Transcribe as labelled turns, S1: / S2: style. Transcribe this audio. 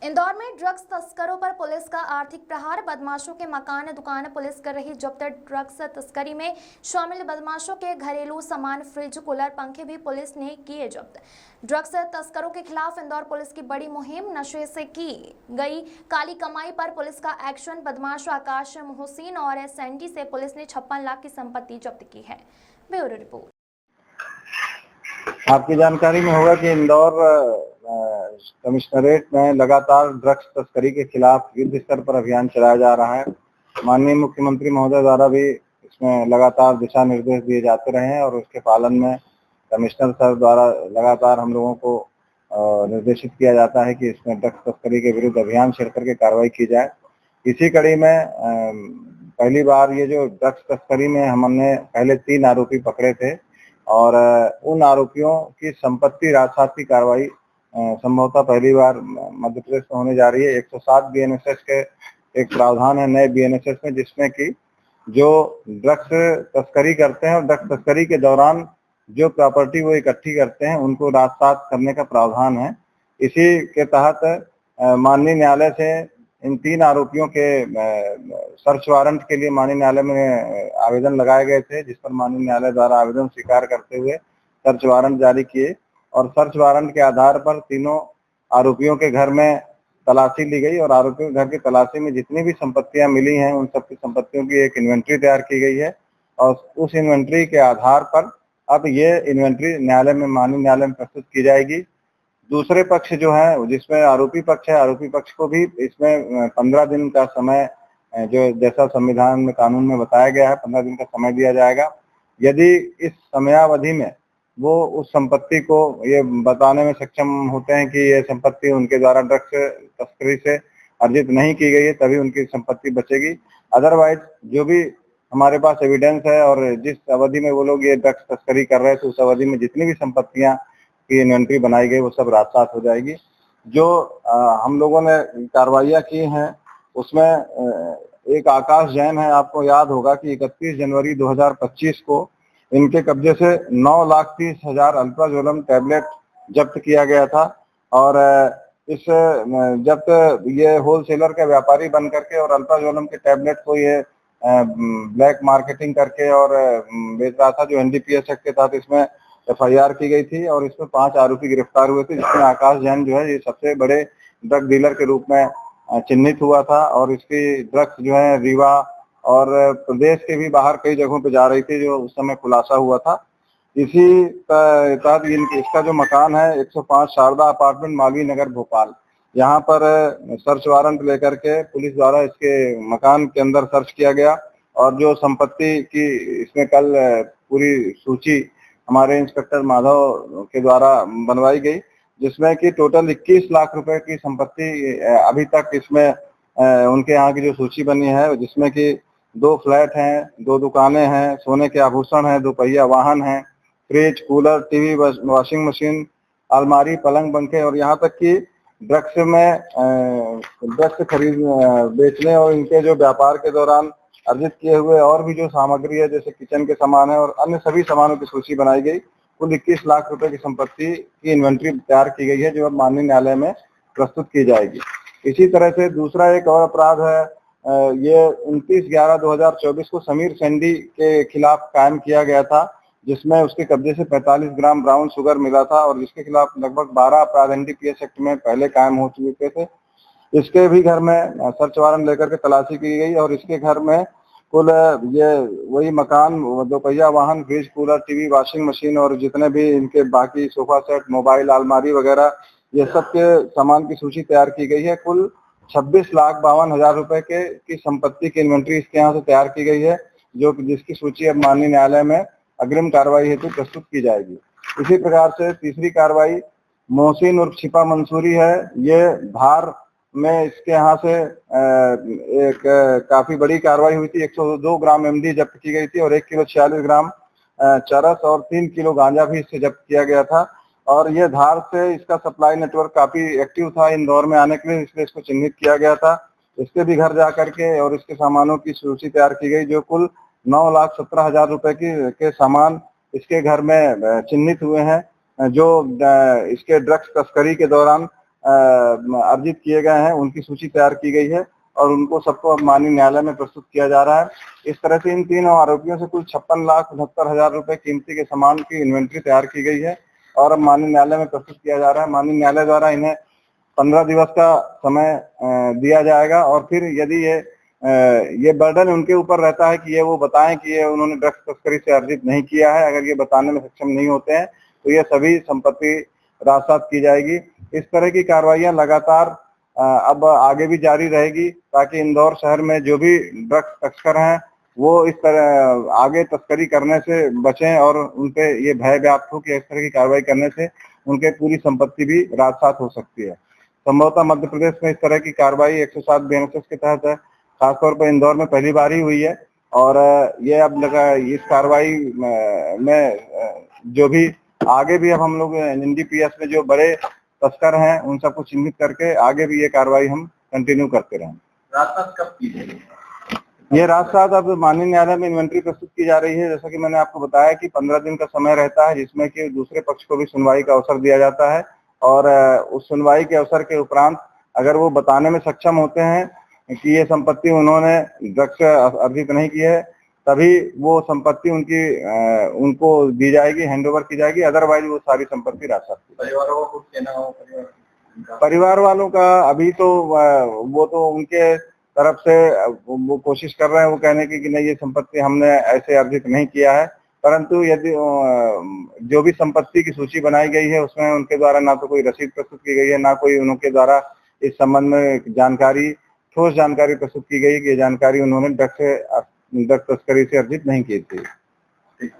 S1: इंदौर में ड्रग्स तस्करों पर पुलिस का आर्थिक प्रहार। बदमाशों के मकान दुकान पुलिस कर रही जब्त। ड्रग्स तस्करी में शामिल बदमाशों के घरेलू सामान, फ्रिज, कूलर, पंखे भी पुलिस ने किए जब्त। ड्रग्स तस्करों के खिलाफ इंदौर पुलिस की बड़ी मुहिम। नशे से की गई काली कमाई पर पुलिस का एक्शन। बदमाश आकाश मोहसिन और सैंडी से पुलिस ने 56 लाख की संपत्ति जब्त की है। Bureau report.
S2: आपकी जानकारी में होगा कि इंदौर कमिश्नरेट में लगातार ड्रग्स तस्करी के खिलाफ युद्ध स्तर पर अभियान चलाया जा रहा है। माननीय मुख्यमंत्री महोदय द्वारा भी इसमें लगातार दिशा निर्देश दिए जाते रहे हैं और उसके पालन में कमिश्नर सर द्वारा लगातार हम लोगों को निर्देशित किया जाता है कि इसमें ड्रग्स तस्करी के विरुद्ध अभियान छेड़ करके कार्रवाई की जाए। इसी कड़ी में पहली बार ये जो ड्रग्स तस्करी में हमने पहले 3 आरोपी पकड़े थे और उन आरोपियों की संपत्ति राजसात की कार्रवाई संभवतः पहली बार मध्य प्रदेश में होने जा रही है। 107 बीएनएसएस के एक प्रावधान है नए बीएनएसएस में, जिसमें कि जो ड्रग्स तस्करी करते हैं और ड्रग्स तस्करी के दौरान जो प्रॉपर्टी वो इकट्ठी करते हैं उनको राजसात करने का प्रावधान है। इसी के तहत माननीय न्यायालय से इन 3 आरोपियों के सर्च वारंट के लिए माननीय न्यायालय में आवेदन लगाए गए थे, जिस पर माननीय न्यायालय द्वारा आवेदन स्वीकार करते हुए सर्च वारंट जारी किए और सर्च वारंट के आधार पर तीनों आरोपियों के घर में तलाशी ली गई और आरोपियों के घर की तलाशी में जितनी भी संपत्तियां मिली हैं उन सबकी संपत्तियों की एक इन्वेंट्री तैयार की गई है और उस इन्वेंट्री के आधार पर अब ये इन्वेंट्री न्यायालय में माननीय न्यायालय में प्रस्तुत की जाएगी। दूसरे पक्ष जो है, जिसमें आरोपी पक्ष है, आरोपी पक्ष को भी इसमें 15 दिन का समय जो जैसा संविधान में कानून में बताया गया है 15 दिन का समय दिया जाएगा। यदि इस समयावधि में वो उस संपत्ति को ये बताने में सक्षम होते हैं कि ये संपत्ति उनके द्वारा ड्रग्स तस्करी से अर्जित नहीं की गई है, तभी उनकी संपत्ति बचेगी। अदरवाइज जो भी हमारे पास एविडेंस है और जिस अवधि में वो लोग ये ड्रग्स तस्करी कर रहे थे उस अवधि में जितनी भी संपत्तियां की इन्वेंट्री बनाई गई वो सब राजसात हो जाएगी। जो हम लोगों ने कार्रवाइयां की हैं उसमें एक आकाश जैन है, आपको याद होगा कि 31 जनवरी 2025 को इनके कब्जे से 9,30,000 अल्ट्राजोलम टैबलेट जब्त किया गया था और इस जब्त ये होलसेलर के व्यापारी बन करके और अल्ट्राजोलम के टैबलेट को ये ब्लैक मार्केटिंग करके और बेच रहा था। जो एनडीपीएस एक्ट के तहत इसमें एफआईआर की गई थी और इसमें 5 आरोपी गिरफ्तार हुए थे, जिसमें आकाश जैन जो है ये सबसे बड़े ड्रग डीलर के रूप में चिन्हित हुआ था और इसकी ड्रग्स जो है रीवा और प्रदेश के भी बाहर कई जगहों पे जा रही थी, जो उस समय खुलासा हुआ था। इसी तहत इसका जो मकान है 105 शारदा अपार्टमेंट मालवीय नगर भोपाल, यहाँ पर सर्च वारंट लेकर के पुलिस द्वारा इसके मकान के अंदर सर्च किया गया और जो संपत्ति की इसमें कल पूरी सूची हमारे इंस्पेक्टर माधव के द्वारा बनवाई गई, जिसमें कि टोटल 21 लाख रुपए की संपत्ति अभी तक इसमें उनके यहाँ की जो सूची बनी है, जिसमें कि 2 फ्लैट हैं, 2 दुकानें हैं, सोने के आभूषण हैं, 2 पहिया वाहन हैं, fridge, cooler, TV, washing machine, अलमारी, पलंग, पंखे और यहाँ तक कि ड्रग्स में ड्रग्स खरीद बेचने और इनके जो व्यापार के दौरान अर्जित किए हुए और भी जो सामग्री है जैसे किचन के सामान है और अन्य सभी सामानों की सूची बनाई गई। कुल 21 लाख रुपए की संपत्ति की इन्वेंट्री तैयार की गई है, जो अब माननीय न्यायालय में प्रस्तुत की जाएगी। इसी तरह से दूसरा एक और अपराध है, ये 29/11/2024 को समीर सैंडी के खिलाफ कायम किया गया था, जिसमें उसके कब्जे से 45 ग्राम ब्राउन शुगर मिला था और जिसके खिलाफ लगभग 12 अपराध एनडीपीएस एक्ट में पहले कायम हो चुके थे। इसके भी घर में सर्च वारंट लेकर के तलाशी की गई और इसके घर में कुल ये वही मकान, 2 पहिया वाहन, fridge, cooler, TV, washing machine और जितने भी इनके बाकी सोफा सेट, मोबाइल, अलमारी वगैरह ये सब के सामान की सूची तैयार की गई है। कुल 26,52,000 रुपए की संपत्ति की इन्वेंट्री इसके यहाँ से तैयार की गई है, जिसकी सूची अब माननीय न्यायालय में अग्रिम कार्रवाई हेतु प्रस्तुत की जाएगी। इसी प्रकार से तीसरी कार्रवाई मोहसिन उर्फ छिपा मंसूरी है। ये धार में इसके यहाँ से एक काफी बड़ी कार्रवाई हुई थी। 102 ग्राम एमडी जब्त की गई थी और 1 किलो 46 ग्राम चरस और 3 किलो गांजा भी इससे जब्त किया गया था और ये धार से इसका सप्लाई नेटवर्क काफी एक्टिव था इंदौर में आने के लिए, इसलिए इसको चिन्हित किया गया था। इसके भी घर जा करके और इसके सामानों की सूची तैयार की गई, जो कुल 9,17,000 रुपए के सामान इसके घर में चिन्हित हुए हैं, जो इसके ड्रग्स तस्करी के दौरान अर्जित किए गए हैं उनकी सूची तैयार की गई है और उनको सबको अब माननीय न्यायालय में प्रस्तुत किया जा रहा है। इस तरह से इन तीनों आरोपियों से कुल 56,69,000 रुपए कीमती के सामान की इन्वेंट्री तैयार की गई है और अब माननीय न्यायालय में प्रस्तुत किया जा रहा है। माननीय न्यायालय द्वारा इन्हें 15 दिवस का समय दिया जाएगा और फिर यदि ये बर्डन उनके ऊपर रहता है कि ये वो बताएं कि ये उन्होंने ड्रग्स तस्करी से अर्जित नहीं किया है। अगर ये बताने में सक्षम नहीं होते हैं तो ये सभी संपत्ति राजसात की जाएगी। इस तरह की कार्रवाइयां लगातार अब आगे भी जारी रहेगी ताकि इंदौर शहर में जो भी ड्रग्स तस्कर हैं वो इस तरह आगे तस्करी करने से बचें और उनपे ये भय व्याप्त हो कि इस तरह की कार्रवाई करने से उनके पूरी संपत्ति भी राजसात हो सकती है। संभवतः मध्य प्रदेश में इस तरह की कार्रवाई 107 BNSS के तहत है, खासतौर पर इंदौर में पहली बार ही हुई है और ये अब लगा इस कार्रवाई में जो भी आगे भी अब हम लोग NDPS में जो बड़े तस्कर हैं उन सबको चिन्हित करके आगे भी ये कार्रवाई हम कंटिन्यू करते रहें।
S3: राजसात कब की जाएगी?
S2: ये राजसात अब माननीय न्यायालय में इन्वेंट्री प्रस्तुत की जा रही है। जैसा कि मैंने आपको बताया कि 15 दिन का समय रहता है जिसमें कि दूसरे पक्ष को भी सुनवाई का अवसर दिया जाता है और उस सुनवाई के अवसर के उपरांत अगर वो बताने में सक्षम होते हैं कि ये संपत्ति उन्होंने ड्रग्स अर्जित नहीं की है तभी वो संपत्ति उनको दी जाएगी, हैंडओवर की जाएगी। अदरवाइज वो सारी संपत्ति राजसात की जाएगी।
S3: परिवार वालों को कहना हो,
S2: परिवार वालों का अभी तो वो तो उनके तरफ से वो कोशिश कर रहे हैं वो कहने की कि नहीं ये संपत्ति हमने ऐसे अर्जित नहीं किया है, परंतु यदि जो भी संपत्ति की सूची बनाई गई है उसमें उनके द्वारा ना तो कोई रसीद प्रस्तुत की गई है ना कोई उनके द्वारा इस संबंध में ठोस जानकारी प्रस्तुत की गई कि ये जानकारी उन्होंने ड्रग्स तस्करी से अर्जित नहीं की थी।
S3: ठीक।